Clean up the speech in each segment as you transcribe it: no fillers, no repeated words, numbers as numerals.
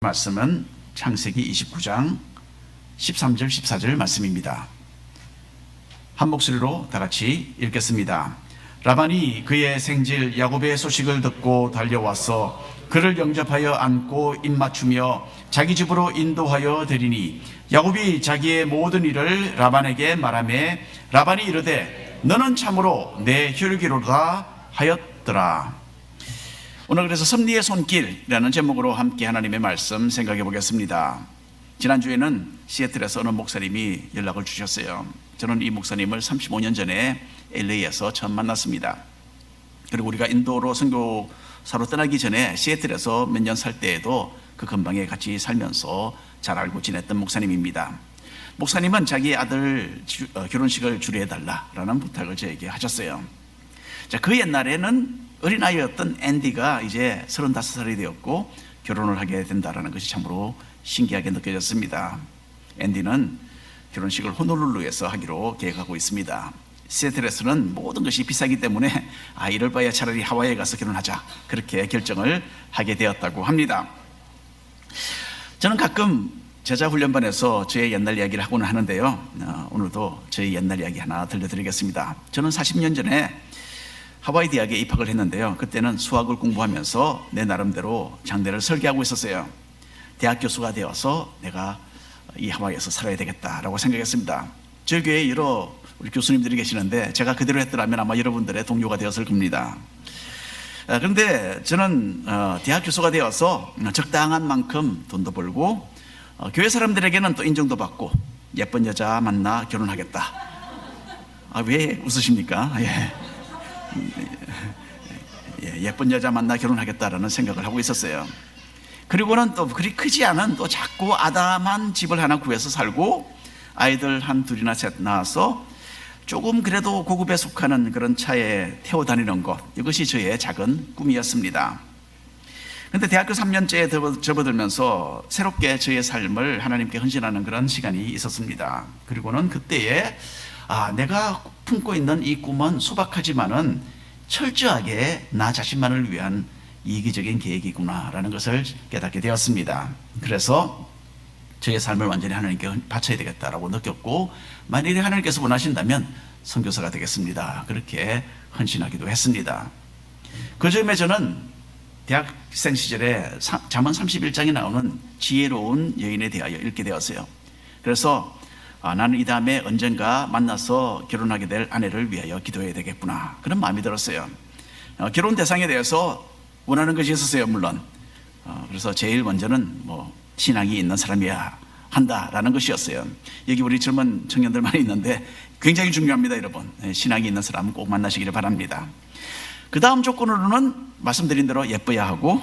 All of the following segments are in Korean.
말씀은 창세기 29장 13절 14절 말씀입니다. 한 목소리로 다 같이 읽겠습니다. 라반이 그의 생질 야곱의 소식을 듣고 달려와서 그를 영접하여 안고 입맞추며 자기 집으로 인도하여 드리니 야곱이 자기의 모든 일을 라반에게 말하매 라반이 이르되 너는 참으로 내 혈육이로다 하였더라. 오늘 그래서 섭리의 손길이라는 제목으로 함께 하나님의 말씀 생각해 보겠습니다. 지난주에는 시애틀에서 어느 목사님이 연락을 주셨어요. 저는 이 목사님을 35년 전에 LA에서 처음 만났습니다. 그리고 우리가 인도로 선교사로 떠나기 전에 시애틀에서 몇 년 살 때에도 그 근방에 같이 살면서 잘 알고 지냈던 목사님입니다. 목사님은 자기 아들 결혼식을 주례해달라라는 부탁을 저에게 하셨어요. 자, 그 옛날에는 어린아이였던 앤디가 이제 35살이 되었고 결혼을 하게 된다는 것이 참으로 신기하게 느껴졌습니다. 앤디는 결혼식을 호놀룰루에서 하기로 계획하고 있습니다. 시애틀에서는 모든 것이 비싸기 때문에 이럴 바에야 차라리 하와이에 가서 결혼하자, 그렇게 결정을 하게 되었다고 합니다. 저는 가끔 제자훈련반에서 저의 옛날 이야기를 하고는 하는데요, 오늘도 저의 옛날 이야기 하나 들려드리겠습니다. 저는 40년 전에 하와이 대학에 입학을 했는데요, 그때는 수학을 공부하면서 내 나름대로 장대를 설계하고 있었어요. 대학 교수가 되어서 내가 이 하와이에서 살아야 되겠다라고 생각했습니다. 저희 교회에 여러 우리 교수님들이 계시는데 제가 그대로 했더라면 아마 여러분들의 동료가 되었을 겁니다. 그런데 저는 대학 교수가 되어서 적당한 만큼 돈도 벌고 교회 사람들에게는 또 인정도 받고 예쁜 여자 만나 결혼하겠다. 왜 웃으십니까? 예쁜 여자 만나 결혼하겠다라는 생각을 하고 있었어요. 그리고는 또 그리 크지 않은 또 작고 아담한 집을 하나 구해서 살고 아이들 한 둘이나 셋 낳아서 조금 그래도 고급에 속하는 그런 차에 태워 다니는 것, 이것이 저의 작은 꿈이었습니다. 그런데 대학교 3년째에 접어들면서 새롭게 저의 삶을 하나님께 헌신하는 그런 시간이 있었습니다. 그리고는 그때에 내가 품고 있는 이 꿈은 소박하지만은 철저하게 나 자신만을 위한 이기적인 계획이구나라는 것을 깨닫게 되었습니다. 그래서 저의 삶을 완전히 하나님께 바쳐야 되겠다라고 느꼈고, 만일에 하나님께서 원하신다면 선교사가 되겠습니다, 그렇게 헌신하기도 했습니다. 그 즈음에 저는 대학생 시절에 잠언 31장에 나오는 지혜로운 여인에 대하여 읽게 되었어요. 그래서 나는 이 다음에 언젠가 만나서 결혼하게 될 아내를 위하여 기도해야 되겠구나, 그런 마음이 들었어요. 결혼 대상에 대해서 원하는 것이 있었어요, 물론. 그래서 제일 먼저는 신앙이 있는 사람이어야 한다라는 것이었어요. 여기 우리 젊은 청년들 많이 있는데 굉장히 중요합니다, 여러분. 신앙이 있는 사람 꼭 만나시기를 바랍니다. 그 다음 조건으로는 말씀드린 대로 예뻐야 하고,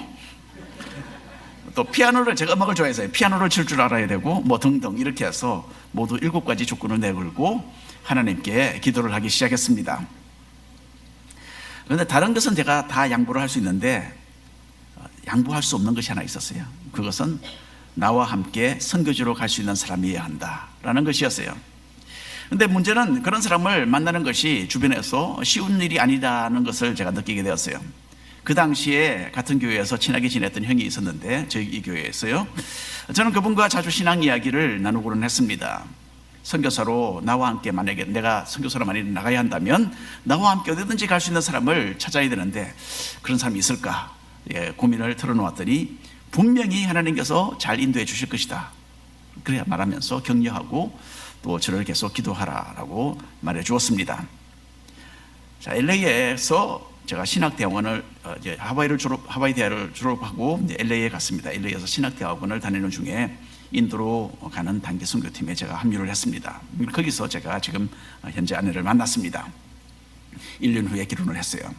또 피아노를, 제가 음악을 좋아해서요, 피아노를 칠 줄 알아야 되고 등등 이렇게 해서 모두 7가지 조건을 내걸고 하나님께 기도를 하기 시작했습니다. 그런데 다른 것은 제가 다 양보를 할 수 있는데 양보할 수 없는 것이 하나 있었어요. 그것은 나와 함께 선교지로 갈 수 있는 사람이어야 한다라는 것이었어요. 그런데 문제는 그런 사람을 만나는 것이 주변에서 쉬운 일이 아니라는 것을 제가 느끼게 되었어요. 그 당시에 같은 교회에서 친하게 지냈던 형이 있었는데, 저희 이 교회에서요, 저는 그분과 자주 신앙 이야기를 나누고는 했습니다. 선교사로 나와 함께, 만약에 내가 선교사로 만약에 나가야 한다면 나와 함께 어디든지 갈 수 있는 사람을 찾아야 되는데 그런 사람이 있을까, 고민을 털어놓았더니 분명히 하나님께서 잘 인도해 주실 것이다, 그래야 말하면서 격려하고 또 저를 계속 기도하라라고 말해 주었습니다. 자, LA에서 제가 신학대학원을 하와이 대학을 졸업하고 LA에 갔습니다. LA에서 신학대학원을 다니는 중에 인도로 가는 단기 선교팀에 제가 합류를 했습니다. 거기서 제가 지금 현재 아내를 만났습니다. 1년 후에 결혼을 했어요.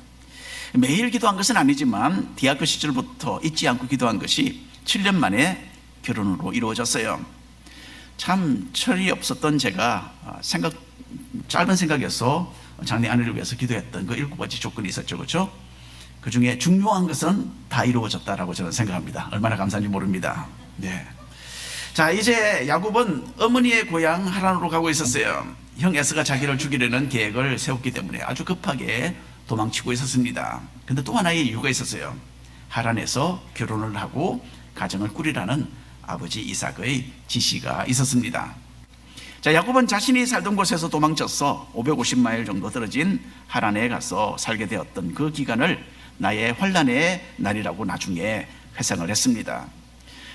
매일 기도한 것은 아니지만 대학교 시절부터 잊지 않고 기도한 것이 7년 만에 결혼으로 이루어졌어요. 참 철이 없었던 제가 짧은 생각에서 장래 아내를 위해서 기도했던 그 7가지 조건이 있었죠, 그렇죠? 그 중에 중요한 것은 다 이루어졌다라고 저는 생각합니다. 얼마나 감사한지 모릅니다. 네. 자, 이제 야곱은 어머니의 고향 하란으로 가고 있었어요. 형 에서가 자기를 죽이려는 계획을 세웠기 때문에 아주 급하게 도망치고 있었습니다. 근데 또 하나의 이유가 있었어요. 하란에서 결혼을 하고 가정을 꾸리라는 아버지 이삭의 지시가 있었습니다. 자, 야곱은 자신이 살던 곳에서 도망쳐서 550마일 정도 떨어진 하란에 가서 살게 되었던 그 기간을 나의 환난의 날이라고 나중에 회상을 했습니다.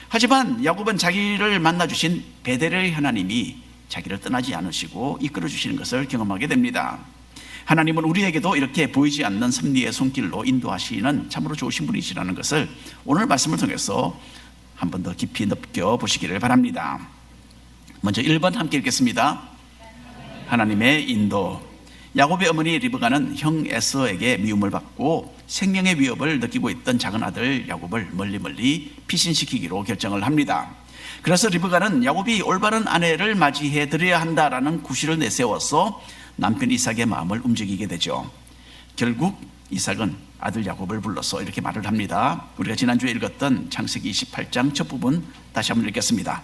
하지만 야곱은 자기를 만나주신 베델의 하나님이 자기를 떠나지 않으시고 이끌어 주시는 것을 경험하게 됩니다. 하나님은 우리에게도 이렇게 보이지 않는 섭리의 손길로 인도하시는 참으로 좋으신 분이시라는 것을 오늘 말씀을 통해서 한 번 더 깊이 느껴보시기를 바랍니다. 먼저 1번 함께 읽겠습니다. 하나님의 인도. 야곱의 어머니 리브가는 형 에서에게 미움을 받고 생명의 위협을 느끼고 있던 작은 아들 야곱을 멀리 피신시키기로 결정을 합니다. 그래서 리브가는 야곱이 올바른 아내를 맞이해 드려야 한다라는 구실을 내세워서 남편 이삭의 마음을 움직이게 되죠. 결국 이삭은 아들 야곱을 불러서 이렇게 말을 합니다. 우리가 지난주에 읽었던 창세기 28장 첫 부분 다시 한번 읽겠습니다.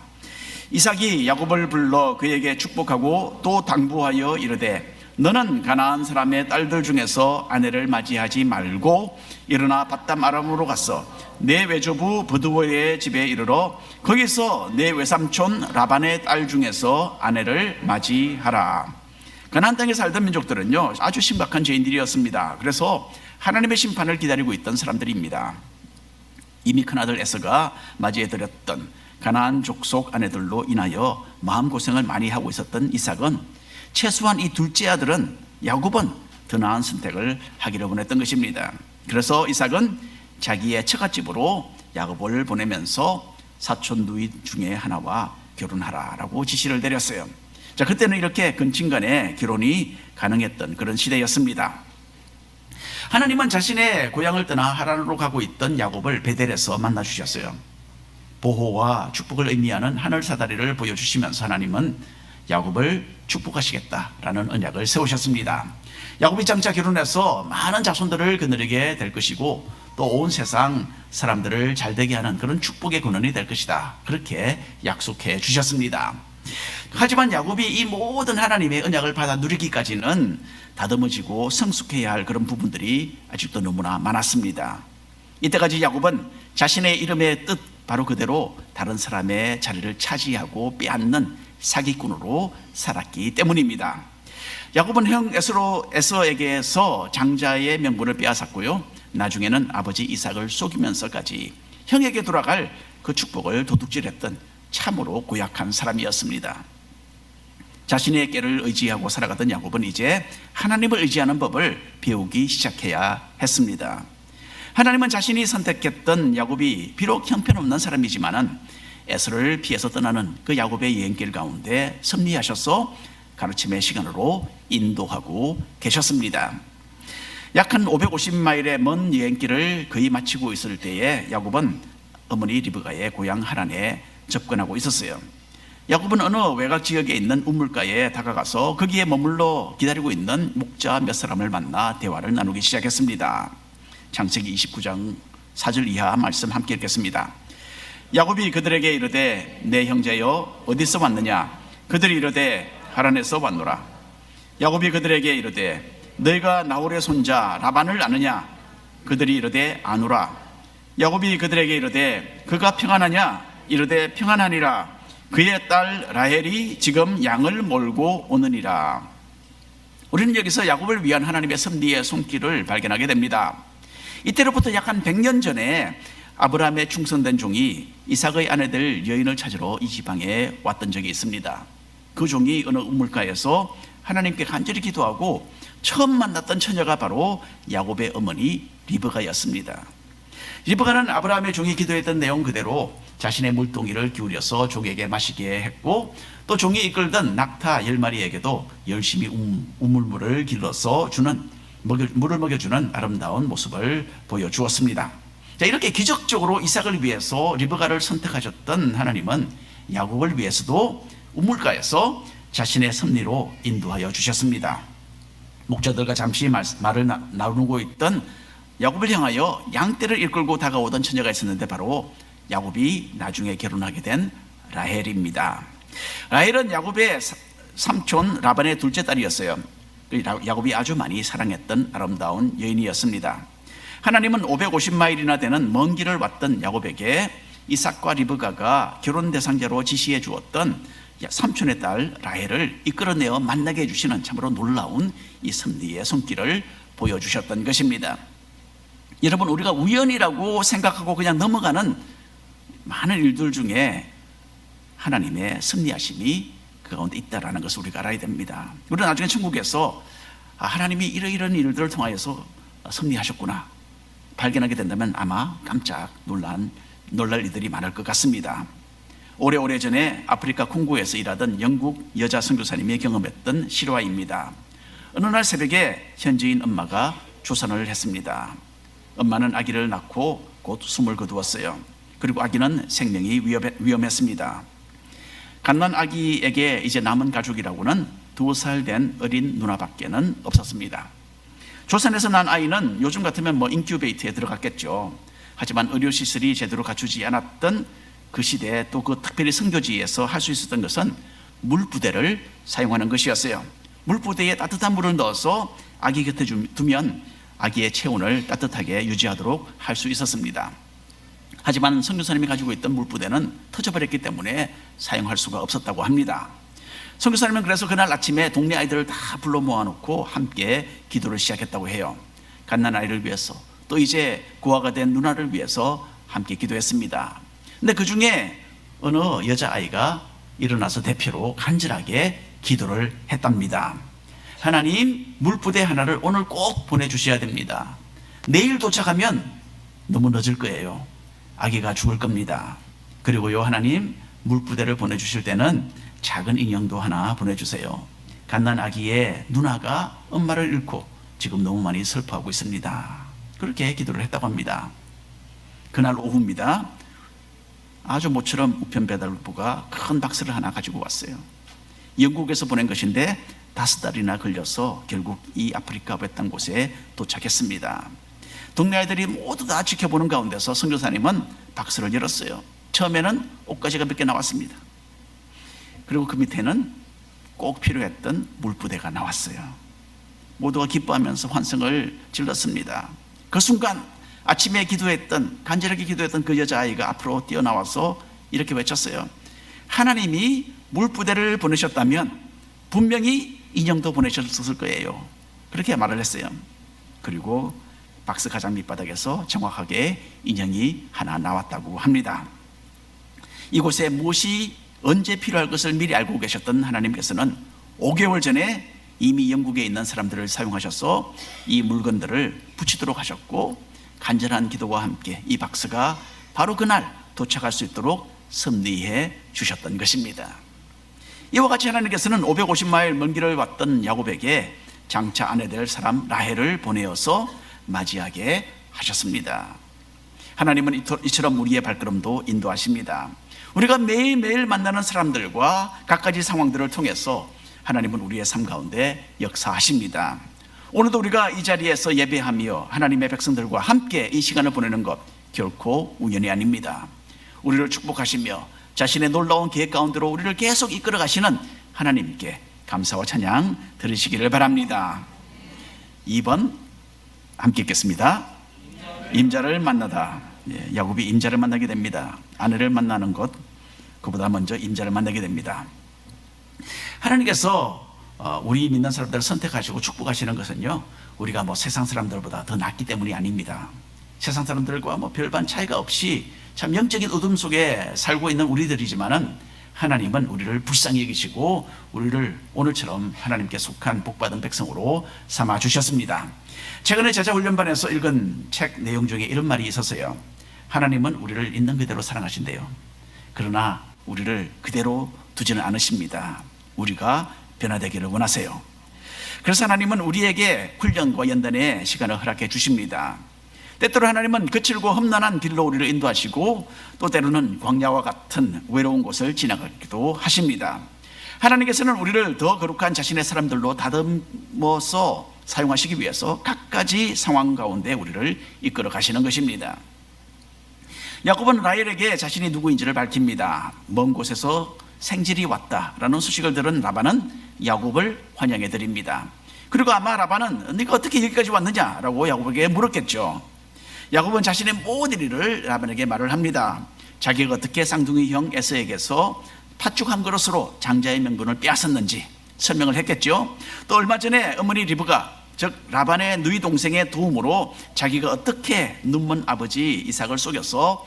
이삭이 야곱을 불러 그에게 축복하고 또 당부하여 이르되 너는 가나안 사람의 딸들 중에서 아내를 맞이하지 말고 일어나 밧담 아람으로 가서 내 외조부 브두어의 집에 이르러 거기서 내 외삼촌 라반의 딸 중에서 아내를 맞이하라. 가나안 땅에 살던 민족들은요 아주 심각한 죄인들이었습니다. 그래서 하나님의 심판을 기다리고 있던 사람들입니다. 이미 큰아들 에서가 맞이해드렸던 가나안 족속 아내들로 인하여 마음고생을 많이 하고 있었던 이삭은 최소한 이 둘째 아들은 야곱은 더 나은 선택을 하기를 원했던 것입니다. 그래서 이삭은 자기의 처갓집으로 야곱을 보내면서 사촌 누이 중에 하나와 결혼하라라고 지시를 내렸어요. 자, 그때는 이렇게 근친간에 결혼이 가능했던 그런 시대였습니다. 하나님은 자신의 고향을 떠나 하란으로 가고 있던 야곱을 베델에서 만나 주셨어요. 보호와 축복을 의미하는 하늘 사다리를 보여주시면서 하나님은 야곱을 축복하시겠다라는 언약을 세우셨습니다. 야곱이 장차 결혼해서 많은 자손들을 거느리게 될 것이고 또 온 세상 사람들을 잘되게 하는 그런 축복의 근원이 될 것이다. 그렇게 약속해 주셨습니다. 하지만 야곱이 이 모든 하나님의 언약을 받아 누리기까지는 다듬어지고 성숙해야 할 그런 부분들이 아직도 너무나 많았습니다. 이때까지 야곱은 자신의 이름의 뜻 바로 그대로 다른 사람의 자리를 차지하고 빼앗는 사기꾼으로 살았기 때문입니다. 야곱은 형 에서에게서 장자의 명분을 빼앗았고요, 나중에는 아버지 이삭을 속이면서까지 형에게 돌아갈 그 축복을 도둑질했던 참으로 고약한 사람이었습니다. 자신의 꾀를 의지하고 살아가던 야곱은 이제 하나님을 의지하는 법을 배우기 시작해야 했습니다. 하나님은 자신이 선택했던 야곱이 비록 형편없는 사람이지만은 에서를 피해서 떠나는 그 야곱의 여행길 가운데 섭리하셔서 가르침의 시간으로 인도하고 계셨습니다. 약 한 550마일의 먼 여행길을 거의 마치고 있을 때에 야곱은 어머니 리브가의 고향 하란에 접근하고 있었어요. 야곱은 어느 외곽 지역에 있는 우물가에 다가가서 거기에 머물러 기다리고 있는 목자 몇 사람을 만나 대화를 나누기 시작했습니다. 창세기 29장 4절 이하 말씀 함께 읽겠습니다. 야곱이 그들에게 이르되 내 형제여 어디서 왔느냐? 그들이 이르되 하란에서 왔노라. 야곱이 그들에게 이르되 너희가 나홀의 손자 라반을 아느냐? 그들이 이르되 아노라. 야곱이 그들에게 이르되 그가 평안하냐? 이르되 평안하니라. 그의 딸 라헬이 지금 양을 몰고 오느니라. 우리는 여기서 야곱을 위한 하나님의 섭리의 손길을 발견하게 됩니다. 이때로부터 약 한 100년 전에 아브라함의 충성된 종이 이삭의 아내들 여인을 찾으러 이 지방에 왔던 적이 있습니다. 그 종이 어느 우물가에서 하나님께 간절히 기도하고 처음 만났던 처녀가 바로 야곱의 어머니 리브가였습니다. 리브가는 아브라함의 종이 기도했던 내용 그대로 자신의 물동이를 기울여서 종에게 마시게 했고 또 종이 이끌던 낙타 10마리에게도 열심히 우물물을 길러서 물을 먹여주는 아름다운 모습을 보여주었습니다. 자, 이렇게 기적적으로 이삭을 위해서 리브가를 선택하셨던 하나님은 야곱을 위해서도 우물가에서 자신의 섭리로 인도하여 주셨습니다. 목자들과 잠시 말을 나누고 있던 야곱을 향하여 양떼를 이끌고 다가오던 처녀가 있었는데 바로 야곱이 나중에 결혼하게 된 라헬입니다. 라헬은 야곱의 삼촌 라반의 둘째 딸이었어요. 야곱이 아주 많이 사랑했던 아름다운 여인이었습니다. 하나님은 550마일이나 되는 먼 길을 왔던 야곱에게 이삭과 리브가가 결혼 대상자로 지시해 주었던 삼촌의 딸 라헬을 이끌어내어 만나게 해주시는 참으로 놀라운 이 섭리의 손길을 보여주셨던 것입니다. 여러분, 우리가 우연이라고 생각하고 그냥 넘어가는 많은 일들 중에 하나님의 섭리하심이 그 가운데 있다는 것을 우리가 알아야 됩니다. 우리는 나중에 천국에서 하나님이 이러이러한 일들을 통하여서 섭리하셨구나 발견하게 된다면 아마 깜짝 놀랄 일들이 많을 것 같습니다. 오래전에 아프리카 콩고에서 일하던 영국 여자 선교사님이 경험했던 실화입니다. 어느 날 새벽에 현지인 엄마가 조산을 했습니다. 엄마는 아기를 낳고 곧 숨을 거두었어요. 그리고 아기는 생명이 위험했습니다. 갓난 아기에게 이제 남은 가족이라고는 2살 된 어린 누나밖에는 없었습니다. 조산에서 난 아이는 요즘 같으면 인큐베이터에 들어갔겠죠. 하지만 의료시설이 제대로 갖추지 않았던 그 시대에 또 그 특별히 선교지에서 할 수 있었던 것은 물부대를 사용하는 것이었어요. 물부대에 따뜻한 물을 넣어서 아기 곁에 두면 아기의 체온을 따뜻하게 유지하도록 할 수 있었습니다. 하지만 선교사님이 가지고 있던 물부대는 터져버렸기 때문에 사용할 수가 없었다고 합니다. 선교사님은 그래서 그날 아침에 동네 아이들을 다 불러 모아놓고 함께 기도를 시작했다고 해요. 갓난아이를 위해서, 또 이제 고아가 된 누나를 위해서 함께 기도했습니다. 근데 그 중에 어느 여자아이가 일어나서 대표로 간절하게 기도를 했답니다. 하나님, 물부대 하나를 오늘 꼭 보내주셔야 됩니다. 내일 도착하면 너무 늦을 거예요. 아기가 죽을 겁니다. 그리고요, 하나님, 물부대를 보내주실 때는 작은 인형도 하나 보내주세요. 갓난 아기의 누나가 엄마를 잃고 지금 너무 많이 슬퍼하고 있습니다. 그렇게 기도를 했다고 합니다. 그날 오후입니다. 아주 모처럼 우편 배달부가 큰 박스를 하나 가지고 왔어요. 영국에서 보낸 것인데 5달이나 걸려서 결국 이 아프리카 외딴 곳에 도착했습니다. 동네 아이들이 모두 다 지켜보는 가운데서 선교사님은 박스를 열었어요. 처음에는 옷가지가 몇 개 나왔습니다. 그리고 그 밑에는 꼭 필요했던 물부대가 나왔어요. 모두가 기뻐하면서 환성을 질렀습니다. 그 순간 아침에 간절하게 기도했던 그 여자아이가 앞으로 뛰어나와서 이렇게 외쳤어요. 하나님이 물부대를 보내셨다면 분명히 인형도 보내셨을 거예요. 그렇게 말을 했어요. 그리고 박스 가장 밑바닥에서 정확하게 인형이 하나 나왔다고 합니다. 이곳에 무엇이 언제 필요할 것을 미리 알고 계셨던 하나님께서는 5개월 전에 이미 영국에 있는 사람들을 사용하셔서 이 물건들을 붙이도록 하셨고, 간절한 기도와 함께 이 박스가 바로 그날 도착할 수 있도록 섭리해 주셨던 것입니다. 이와 같이 하나님께서는 550마일 먼 길을 왔던 야곱에게 장차 아내 될 사람 라헬을 보내어서 맞이하게 하셨습니다. 하나님은 이처럼 우리의 발걸음도 인도하십니다. 우리가 매일매일 만나는 사람들과 각가지 상황들을 통해서 하나님은 우리의 삶 가운데 역사하십니다. 오늘도 우리가 이 자리에서 예배하며 하나님의 백성들과 함께 이 시간을 보내는 것 결코 우연이 아닙니다. 우리를 축복하시며 자신의 놀라운 계획 가운데로 우리를 계속 이끌어 가시는 하나님께 감사와 찬양 드리시기를 바랍니다. 2번 함께 읽겠습니다. 임자를 만나다. 야곱이 임자를 만나게 됩니다. 아내를 만나는 것, 그보다 먼저 임자를 만나게 됩니다. 하나님께서 우리 믿는 사람들을 선택하시고 축복하시는 것은요, 우리가 세상 사람들보다 더 낫기 때문이 아닙니다. 세상 사람들과 별반 차이가 없이 참 영적인 어둠 속에 살고 있는 우리들이지만은 하나님은 우리를 불쌍히 여기시고 우리를 오늘처럼 하나님께 속한 복받은 백성으로 삼아 주셨습니다. 최근에 제자훈련반에서 읽은 책 내용 중에 이런 말이 있었어요. 하나님은 우리를 있는 그대로 사랑하신대요. 그러나 우리를 그대로 두지는 않으십니다. 우리가 변화되기를 원하세요. 그래서 하나님은 우리에게 훈련과 연단의 시간을 허락해 주십니다. 때때로 하나님은 거칠고 험난한 길로 우리를 인도하시고 또 때로는 광야와 같은 외로운 곳을 지나가기도 하십니다. 하나님께서는 우리를 더 거룩한 자신의 사람들로 다듬어서 사용하시기 위해서 각가지 상황 가운데 우리를 이끌어 가시는 것입니다. 야곱은 라헬에게 자신이 누구인지를 밝힙니다. 먼 곳에서 생질이 왔다라는 소식을 들은 라반은 야곱을 환영해 드립니다. 그리고 아마 라반은 네가 어떻게 여기까지 왔느냐라고 야곱에게 물었겠죠. 야곱은 자신의 모든 일을 라반에게 말을 합니다. 자기가 어떻게 쌍둥이 형 에서에게서 팥죽 한 그릇으로 장자의 명분을 빼앗았는지 설명을 했겠죠. 또 얼마 전에 어머니 리브가, 즉 라반의 누이 동생의 도움으로 자기가 어떻게 눈먼 아버지 이삭을 속여서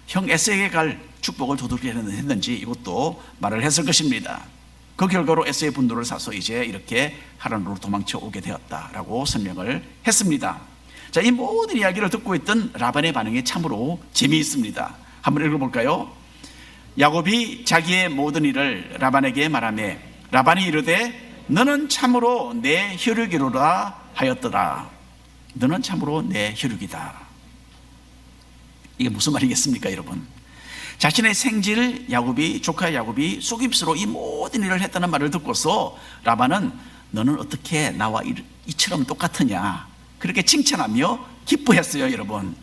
형 에서에게 갈 축복을 도둑질 했는지 이것도 말을 했을 것입니다. 그 결과로 에서의 분노를 사서 이제 이렇게 하란으로 도망쳐 오게 되었다라고 설명을 했습니다. 자, 이 모든 이야기를 듣고 있던 라반의 반응이 참으로 재미있습니다. 한번 읽어볼까요? 야곱이 자기의 모든 일을 라반에게 말하며 라반이 이르되 너는 참으로 내 혈육이로라 하였더라. 너는 참으로 내 혈육이다. 이게 무슨 말이겠습니까, 여러분? 자신의 생질 야곱이, 조카 야곱이 속임수로 이 모든 일을 했다는 말을 듣고서 라반은 너는 어떻게 나와 이처럼 똑같으냐, 그렇게 칭찬하며 기뻐했어요, 여러분.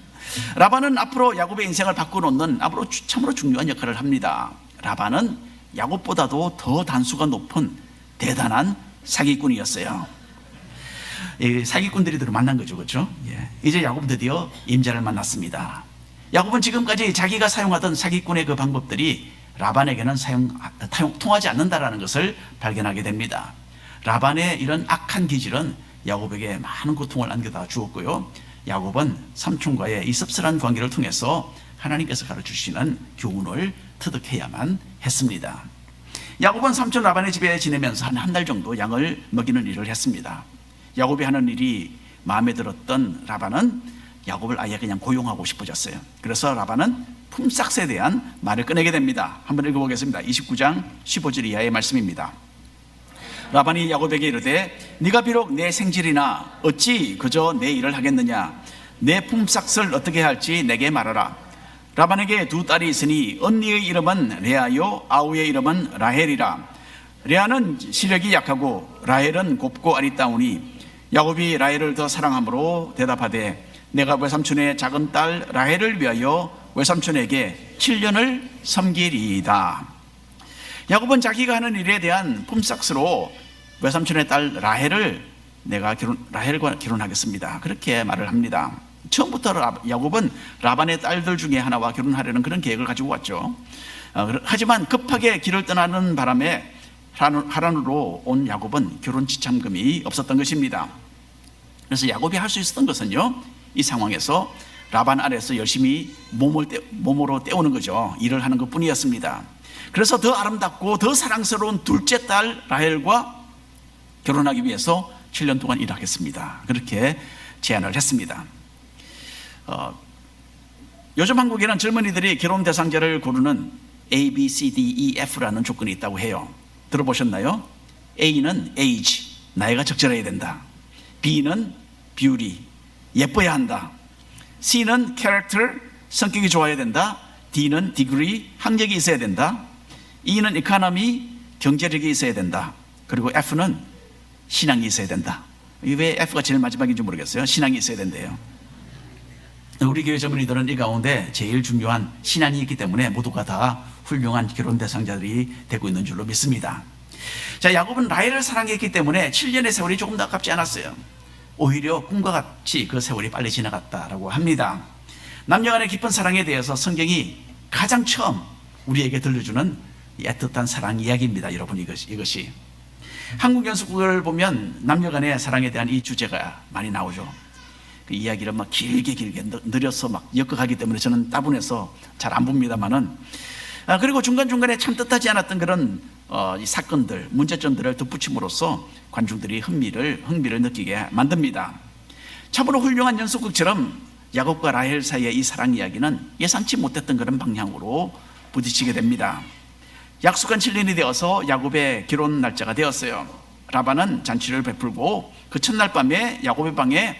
라반은 앞으로 야곱의 인생을 바꿔놓는 앞으로 참으로 중요한 역할을 합니다. 라반은 야곱보다도 더 단수가 높은 대단한 사기꾼이었어요. 사기꾼들이 만난 거죠, 그렇죠? 이제 야곱 드디어 임자를 만났습니다. 야곱은 지금까지 자기가 사용하던 사기꾼의 그 방법들이 라반에게는 통하지 않는다라는 것을 발견하게 됩니다. 라반의 이런 악한 기질은 야곱에게 많은 고통을 안겨다 주었고요. 야곱은 삼촌과의 이 씁쓸한 관계를 통해서 하나님께서 가르쳐주시는 교훈을 터득해야만 했습니다. 야곱은 삼촌 라반의 집에 지내면서 한 달 정도 양을 먹이는 일을 했습니다. 야곱이 하는 일이 마음에 들었던 라반은 야곱을 아예 그냥 고용하고 싶어졌어요. 그래서 라반은 품삯에 대한 말을 꺼내게 됩니다. 한번 읽어보겠습니다. 29장 15절 이하의 말씀입니다. 라반이 야곱에게 이르되 네가 비록 내 생질이나 어찌 그저 내 일을 하겠느냐. 내 품삯을 어떻게 할지 내게 말하라. 라반에게 두 딸이 있으니 언니의 이름은 레아요 아우의 이름은 라헬이라. 레아는 시력이 약하고 라헬은 곱고 아리따우니 야곱이 라헬을 더 사랑함으로 대답하되 내가 외삼촌의 작은 딸 라헬을 위하여 외삼촌에게 7년을 섬기리이다. 야곱은 자기가 하는 일에 대한 품삯으로 외삼촌의 딸 라헬과 결혼하겠습니다, 그렇게 말을 합니다. 처음부터 야곱은 라반의 딸들 중에 하나와 결혼하려는 그런 계획을 가지고 왔죠. 하지만 급하게 길을 떠나는 바람에 하란으로 온 야곱은 결혼 지참금이 없었던 것입니다. 그래서 야곱이 할 수 있었던 것은요, 이 상황에서 라반 아래에서 열심히 몸으로 때우는 거죠. 일을 하는 것 뿐이었습니다. 그래서 더 아름답고 더 사랑스러운 둘째 딸 라헬과 결혼하기 위해서 7년 동안 일하겠습니다, 그렇게 제안을 했습니다. 요즘 한국에는 젊은이들이 결혼 대상자를 고르는 A, B, C, D, E, F라는 조건이 있다고 해요. 들어보셨나요? A는 age, 나이가 적절해야 된다. B는 beauty, 예뻐야 한다. C는 character, 성격이 좋아야 된다. D는 degree, 학력이 있어야 된다. E는 economy, 경제력이 있어야 된다. 그리고 F는 신앙이 있어야 된다. 왜 F가 제일 마지막인지 모르겠어요. 신앙이 있어야 된대요. 우리 교회 젊은이들은 이 가운데 제일 중요한 신앙이 있기 때문에 모두가 다 훌륭한 결혼 대상자들이 되고 있는 줄로 믿습니다. 자, 야곱은 라헬을 사랑했기 때문에 7년의 세월이 조금 더 아깝지 않았어요. 오히려 꿈과 같이 그 세월이 빨리 지나갔다라고 합니다. 남녀간의 깊은 사랑에 대해서 성경이 가장 처음 우리에게 들려주는 애틋한 사랑 이야기입니다, 여러분. 이것이 한국 연속극을 보면 남녀간의 사랑에 대한 이 주제가 많이 나오죠. 그 이야기를 막 길게 느려서 막 엮어가기 때문에 저는 따분해서 잘 안 봅니다만은, 그리고 중간중간에 참 뜻하지 않았던 그런 이 사건들, 문제점들을 덧붙임으로써 관중들이 흥미를 느끼게 만듭니다. 참으로 훌륭한 연속극처럼 야곱과 라헬 사이의 이 사랑 이야기는 예상치 못했던 그런 방향으로 부딪히게 됩니다. 약속한 7년이 되어서 야곱의 결혼 날짜가 되었어요. 라반은 잔치를 베풀고 그 첫날 밤에 야곱의 방에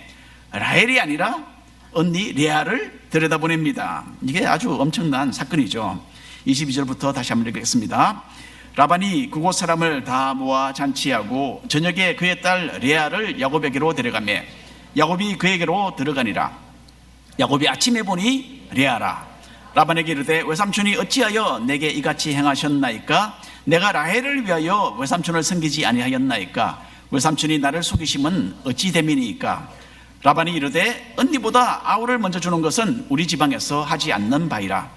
라헬이 아니라 언니 레아를 들여다보냅니다. 이게 아주 엄청난 사건이죠. 22절부터 다시 한번 읽겠습니다. 라반이 그곳 사람을 다 모아 잔치하고 저녁에 그의 딸 레아를 야곱에게로 데려가며 야곱이 그에게로 들어가니라. 야곱이 아침에 보니 레아라. 라반에게 이르되 외삼촌이 어찌하여 내게 이같이 행하셨나이까? 내가 라헬을 위하여 외삼촌을 섬기지 아니하였나이까? 외삼촌이 나를 속이심은 어찌 됨이니까? 라반이 이르되 언니보다 아우를 먼저 주는 것은 우리 지방에서 하지 않는 바이라.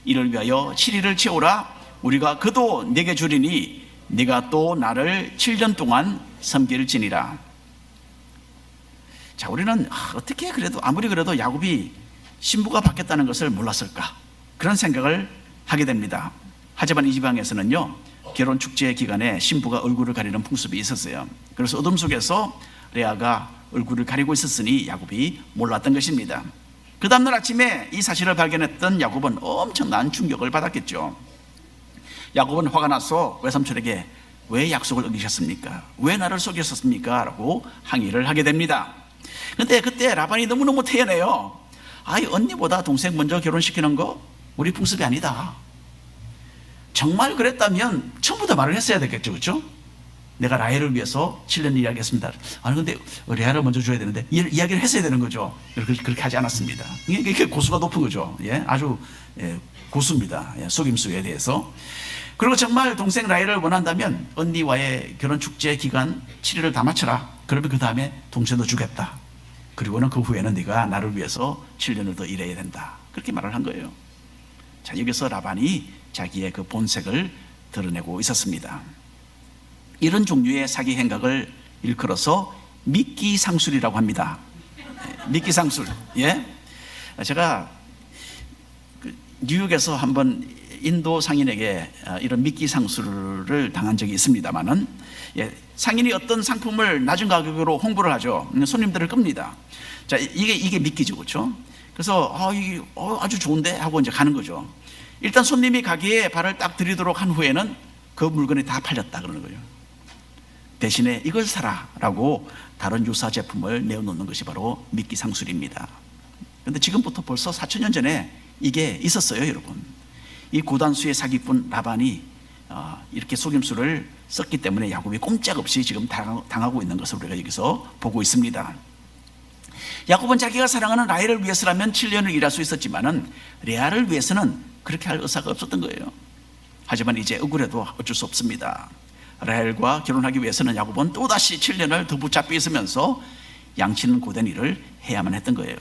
이를 위하여 7일을 채우라. 우리가 그도 내게 주리니 네가 또 나를 7년 동안 섬길지니라. 자, 우리는 어떻게 그래도 아무리 그래도 야곱이 신부가 바뀌었다는 것을 몰랐을까, 그런 생각을 하게 됩니다. 하지만 이 지방에서는요, 결혼 축제 기간에 신부가 얼굴을 가리는 풍습이 있었어요. 그래서 어둠 속에서 레아가 얼굴을 가리고 있었으니 야곱이 몰랐던 것입니다. 그 다음날 아침에 이 사실을 발견했던 야곱은 엄청난 충격을 받았겠죠. 야곱은 화가 나서 외삼촌에게 왜 약속을 어기셨습니까? 왜 나를 속였었습니까? 라고 항의를 하게 됩니다. 근데 그때 라반이 너무너무 태연해요. 아이, 언니보다 동생 먼저 결혼시키는 거 우리 풍습이 아니다. 정말 그랬다면 처음부터 말을 했어야 됐겠죠, 그렇죠? 내가 라헬을 위해서 7년 이야기했습니다. 아니 근데 레아를 먼저 줘야 되는데 이야기를 했어야 되는 거죠. 그렇게 하지 않았습니다. 이게 고수가 높은 거죠. 예, 아주 고수입니다. 속임수에 대해서. 그리고 정말 동생 라헬을 원한다면 언니와의 결혼 축제 기간 7일을 다 맞춰라. 그러면 그 다음에 동생도 주겠다. 그리고는 그 후에는 네가 나를 위해서 7년을 더 일해야 된다. 그렇게 말을 한 거예요. 자, 여기서 라반이 자기의 그 본색을 드러내고 있었습니다. 이런 종류의 사기 행각을 일컬어서 미끼상술이라고 합니다. 미끼상술. 예, 제가 뉴욕에서 한번 인도 상인에게 이런 미끼상술을 당한 적이 있습니다만은, 상인이 어떤 상품을 낮은 가격으로 홍보를 하죠. 손님들을 끕니다. 자, 이게 미끼죠, 그렇죠? 그래서 아주 좋은데 하고 이제 가는 거죠. 일단 손님이 가게에 발을 딱 들이도록 한 후에는 그 물건이 다 팔렸다 그러는 거예요. 대신에 이걸 사라라고 다른 유사 제품을 내어놓는 것이 바로 미끼상술입니다. 그런데 지금부터 벌써 4,000년 전에 이게 있었어요, 여러분. 이 고단수의 사기꾼 라반이 이렇게 속임수를 썼기 때문에 야곱이 꼼짝없이 지금 당하고 있는 것을 우리가 여기서 보고 있습니다. 야곱은 자기가 사랑하는 라헬을 위해서라면 7년을 일할 수 있었지만은 레아를 위해서는 그렇게 할 의사가 없었던 거예요. 하지만 이제 억울해도 어쩔 수 없습니다. 라헬과 결혼하기 위해서는 야곱은 또다시 7년을 더 붙잡혀 있으면서 양치는 고된 일을 해야만 했던 거예요.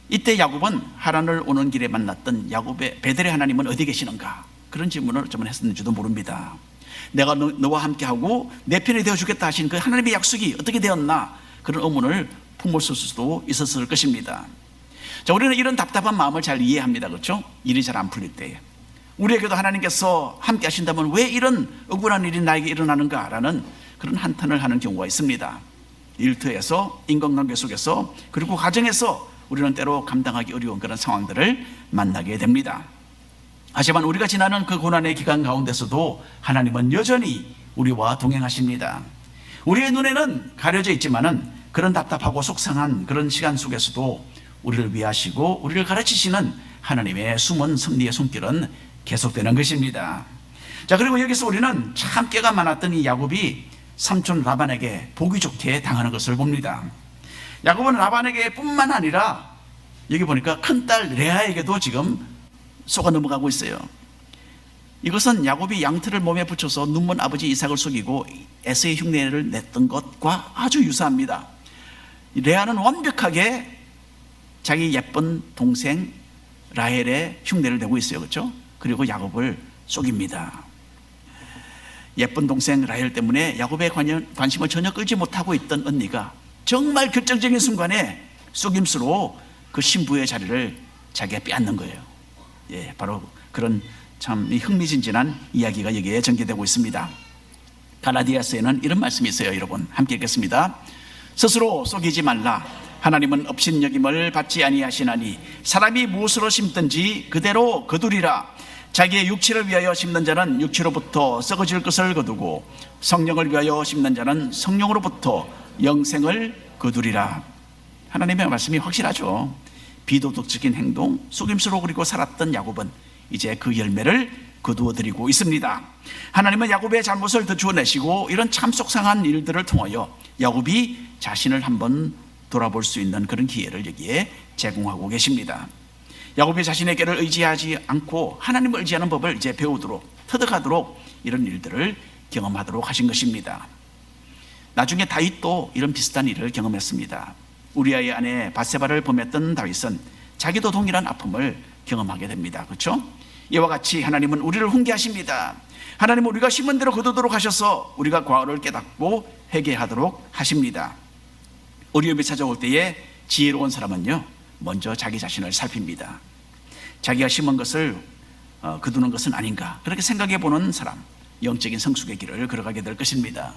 이때 야곱은 하란을 오는 길에 만났던 야곱의 베델의 하나님은 어디 계시는가, 그런 질문을 좀 했었는지도 모릅니다. 내가 너와 함께하고 내 편이 되어주겠다 하신 그 하나님의 약속이 어떻게 되었나, 그런 의문을 품었을 수도 있었을 것입니다. 자, 우리는 이런 답답한 마음을 잘 이해합니다, 그렇죠? 일이 잘 안 풀릴 때에 우리에게도 하나님께서 함께 하신다면 왜 이런 억울한 일이 나에게 일어나는가라는 그런 한탄을 하는 경우가 있습니다. 일터에서, 인간관계 속에서, 그리고 가정에서 우리는 때로 감당하기 어려운 그런 상황들을 만나게 됩니다. 하지만 우리가 지나는 그 고난의 기간 가운데서도 하나님은 여전히 우리와 동행하십니다. 우리의 눈에는 가려져 있지만은 그런 답답하고 속상한 그런 시간 속에서도 우리를 위하시고 우리를 가르치시는 하나님의 숨은 섭리의 손길은 계속되는 것입니다. 자, 그리고 여기서 우리는 참 깨가 많았던 이 야곱이 삼촌 라반에게 보기 좋게 당하는 것을 봅니다. 야곱은 라반에게 뿐만 아니라 여기 보니까 큰딸 레아에게도 지금 속아 넘어가고 있어요. 이것은 야곱이 양털을 몸에 붙여서 눈먼 아버지 이삭을 속이고 에서의 흉내를 냈던 것과 아주 유사합니다. 레아는 완벽하게 자기 예쁜 동생 라헬의 흉내를 내고 있어요, 그렇죠? 그리고 야곱을 속입니다. 예쁜 동생 라헬 때문에 야곱의 관심을 전혀 끌지 못하고 있던 언니가 정말 결정적인 순간에 속임수로 그 신부의 자리를 자기가 빼앗는 거예요. 예, 바로 그런 참 흥미진진한 이야기가 여기에 전개되고 있습니다. 갈라디아서에는 이런 말씀이 있어요, 여러분. 함께 읽겠습니다. 스스로 속이지 말라. 하나님은 업신여김을 받지 아니하시나니 사람이 무엇으로 심든지 그대로 거두리라. 자기의 육체를 위하여 심는 자는 육체로부터 썩어질 것을 거두고 성령을 위하여 심는 자는 성령으로부터 영생을 거두리라. 하나님의 말씀이 확실하죠. 비도덕적인 행동, 속임수로 그리고 살았던 야곱은 이제 그 열매를 거두어드리고 있습니다. 하나님은 야곱의 잘못을 더 주어내시고 이런 참 속상한 일들을 통하여 야곱이 자신을 한번 돌아볼 수 있는 그런 기회를 여기에 제공하고 계십니다. 야곱이 자신의 꾀를 의지하지 않고 하나님을 의지하는 법을 이제 배우도록, 터득하도록 이런 일들을 경험하도록 하신 것입니다. 나중에 다윗도 이런 비슷한 일을 경험했습니다. 우리아의 아내 바세바를 범했던 다윗은 자기도 동일한 아픔을 경험하게 됩니다. 그렇죠? 이와 같이 하나님은 우리를 훈계하십니다. 하나님은 우리가 심은 대로 거두도록 하셔서 우리가 과오를 깨닫고 회개하도록 하십니다. 어려움이 찾아올 때에 지혜로운 사람은요, 먼저 자기 자신을 살핍니다. 자기가 심은 것을 거두는 것은 아닌가, 그렇게 생각해 보는 사람, 영적인 성숙의 길을 걸어가게 될 것입니다.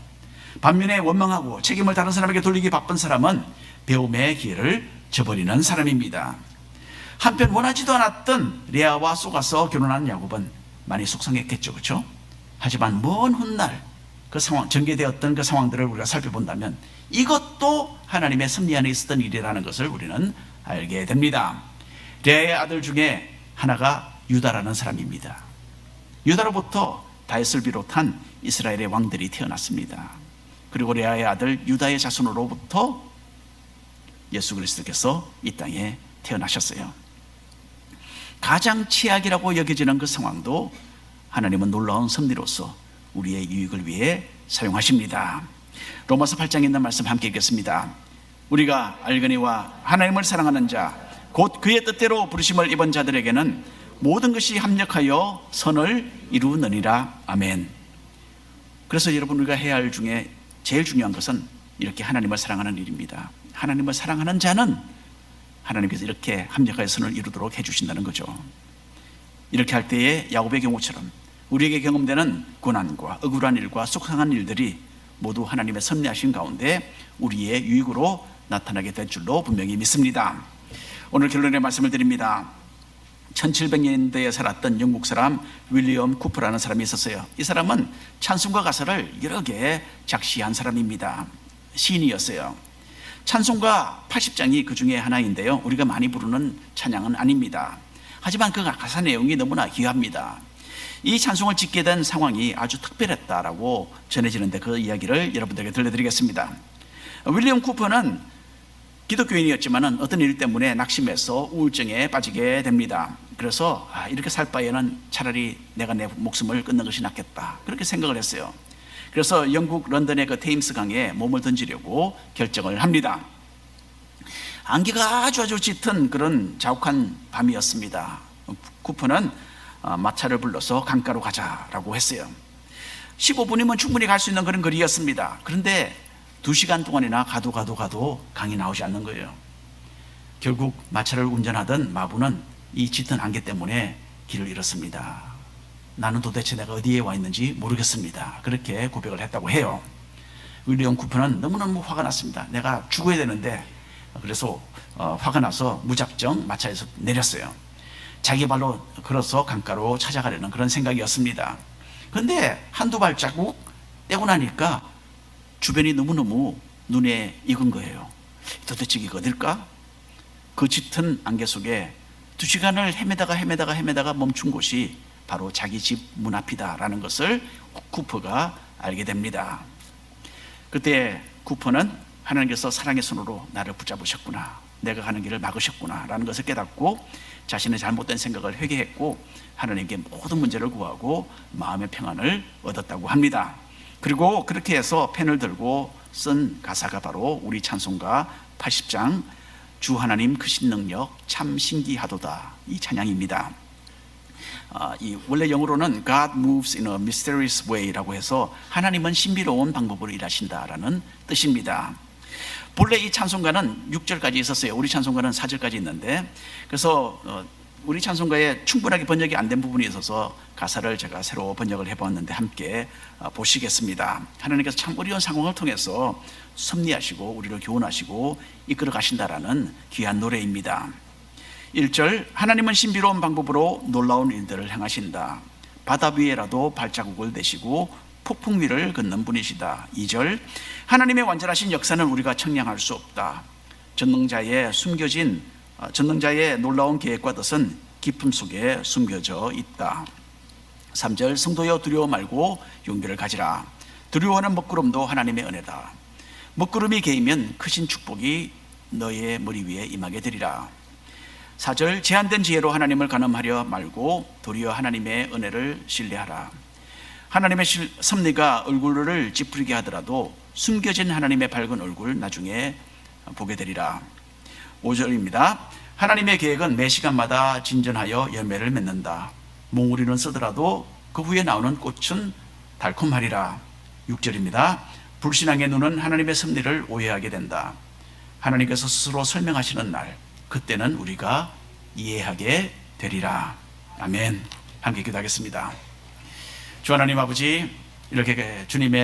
반면에 원망하고 책임을 다른 사람에게 돌리기 바쁜 사람은 배움의 기회를 저버리는 사람입니다. 한편 원하지도 않았던 레아와 쏘가서 결혼한 야곱은 많이 속상했겠죠, 그렇죠? 하지만 먼 훗날 그 상황, 전개되었던 그 상황들을 우리가 살펴본다면 이것도 하나님의 섭리 안에 있었던 일이라는 것을 우리는 알게 됩니다. 레아의 아들 중에 하나가 유다라는 사람입니다. 유다로부터 다윗을 비롯한 이스라엘의 왕들이 태어났습니다. 그리고 레아의 아들 유다의 자손으로부터 예수 그리스도께서 이 땅에 태어나셨어요. 가장 최악이라고 여겨지는 그 상황도 하나님은 놀라운 섭리로서 우리의 유익을 위해 사용하십니다. 로마서 8장에 있는 말씀 함께 읽겠습니다. 우리가 알거니와 하나님을 사랑하는 자 곧 그의 뜻대로 부르심을 입은 자들에게는 모든 것이 합력하여 선을 이루느니라. 아멘. 그래서 여러분, 우리가 해야 할 중에 제일 중요한 것은 이렇게 하나님을 사랑하는 일입니다. 하나님을 사랑하는 자는 하나님께서 이렇게 합력하여 선을 이루도록 해주신다는 거죠. 이렇게 할 때에 야곱의 경우처럼 우리에게 경험되는 고난과 억울한 일과 속상한 일들이 모두 하나님의 섭리하신 가운데 우리의 유익으로 나타나게 될 줄로 분명히 믿습니다. 오늘 결론의 말씀을 드립니다. 1700년대에 살았던 영국 사람 윌리엄 쿠퍼라는 사람이 있었어요. 이 사람은 찬송가 가사를 여러 개 작시한 사람입니다. 시인이었어요. 찬송가 80장이 그 중에 하나인데요, 우리가 많이 부르는 찬양은 아닙니다. 하지만 그 가사 내용이 너무나 귀합니다. 이 찬송을 짓게 된 상황이 아주 특별했다라고 전해지는데 그 이야기를 여러분들에게 들려드리겠습니다. 윌리엄 쿠퍼는 기독교인이었지만 어떤 일 때문에 낙심해서 우울증에 빠지게 됩니다. 그래서 이렇게 살 바에는 차라리 내가 내 목숨을 끊는 것이 낫겠다, 그렇게 생각을 했어요. 그래서 영국 런던의 그 테임스 강에 몸을 던지려고 결정을 합니다. 안개가 아주 짙은 그런 자욱한 밤이었습니다. 쿠퍼는 마차를 불러서 강가로 가자라고 했어요. 15분이면 충분히 갈 수 있는 그런 거리였습니다. 그런데 2시간 동안이나 가도 강이 나오지 않는 거예요. 결국 마차를 운전하던 마부는 이 짙은 안개 때문에 길을 잃었습니다. 나는 도대체 내가 어디에 와 있는지 모르겠습니다, 그렇게 고백을 했다고 해요. 윌리엄 쿠퍼는 너무너무 화가 났습니다. 내가 죽어야 되는데, 그래서 화가 나서 무작정 마차에서 내렸어요. 자기 발로 걸어서 강가로 찾아가려는 그런 생각이었습니다. 그런데 한두 발자국 떼고 나니까 주변이 너무너무 눈에 익은 거예요. 도대체 이게 어딜까? 그 짙은 안개 속에 2시간을 헤매다가 멈춘 곳이 바로 자기 집 문 앞이다라는 것을 쿠퍼가 알게 됩니다. 그때 쿠퍼는 하나님께서 사랑의 손으로 나를 붙잡으셨구나, 내가 가는 길을 막으셨구나 라는 것을 깨닫고 자신의 잘못된 생각을 회개했고 하나님께 모든 문제를 구하고 마음의 평안을 얻었다고 합니다. 그리고 그렇게 해서 펜을 들고 쓴 가사가 바로 우리 찬송가 80장 주 하나님 크신 능력 참 신기하도다, 이 찬양입니다. 원래 영어로는 God moves in a mysterious way라고 해서 하나님은 신비로운 방법으로 일하신다라는 뜻입니다. 본래 이 찬송가는 6절까지 있었어요. 우리 찬송가는 4절까지 있는데, 그래서 우리 찬송가에 충분하게 번역이 안 된 부분이 있어서 가사를 제가 새로 번역을 해보았는데 함께 보시겠습니다. 하나님께서 참 어려운 상황을 통해서 섭리하시고 우리를 교훈하시고 이끌어 가신다라는 귀한 노래입니다. 1절, 하나님은 신비로운 방법으로 놀라운 일들을 행하신다. 바다 위에라도 발자국을 대시고 폭풍 위를 걷는 분이시다. 2절, 하나님의 완전하신 역사는 우리가 청량할 수 없다. 전능자의 놀라운 계획과 뜻은 깊음 속에 숨겨져 있다. 3절, 성도여 두려워 말고 용기를 가지라. 두려워하는 먹구름도 하나님의 은혜다. 먹구름이 개이면 크신 축복이 너의 머리 위에 임하게 되리라. 4절, 제한된 지혜로 하나님을 간음하려 말고 도리어 하나님의 은혜를 신뢰하라. 하나님의 섭리가 얼굴을 찌푸리게 하더라도 숨겨진 하나님의 밝은 얼굴 나중에 보게 되리라. 5절입니다. 하나님의 계획은 매 시간마다 진전하여 열매를 맺는다. 몽우리는 쓰더라도 그 후에 나오는 꽃은 달콤하리라. 6절입니다. 불신앙의 눈은 하나님의 섭리를 오해하게 된다. 하나님께서 스스로 설명하시는 날, 그때는 우리가 이해하게 되리라. 아멘. 함께 기도하겠습니다. 주 하나님 아버지, 이렇게 주님의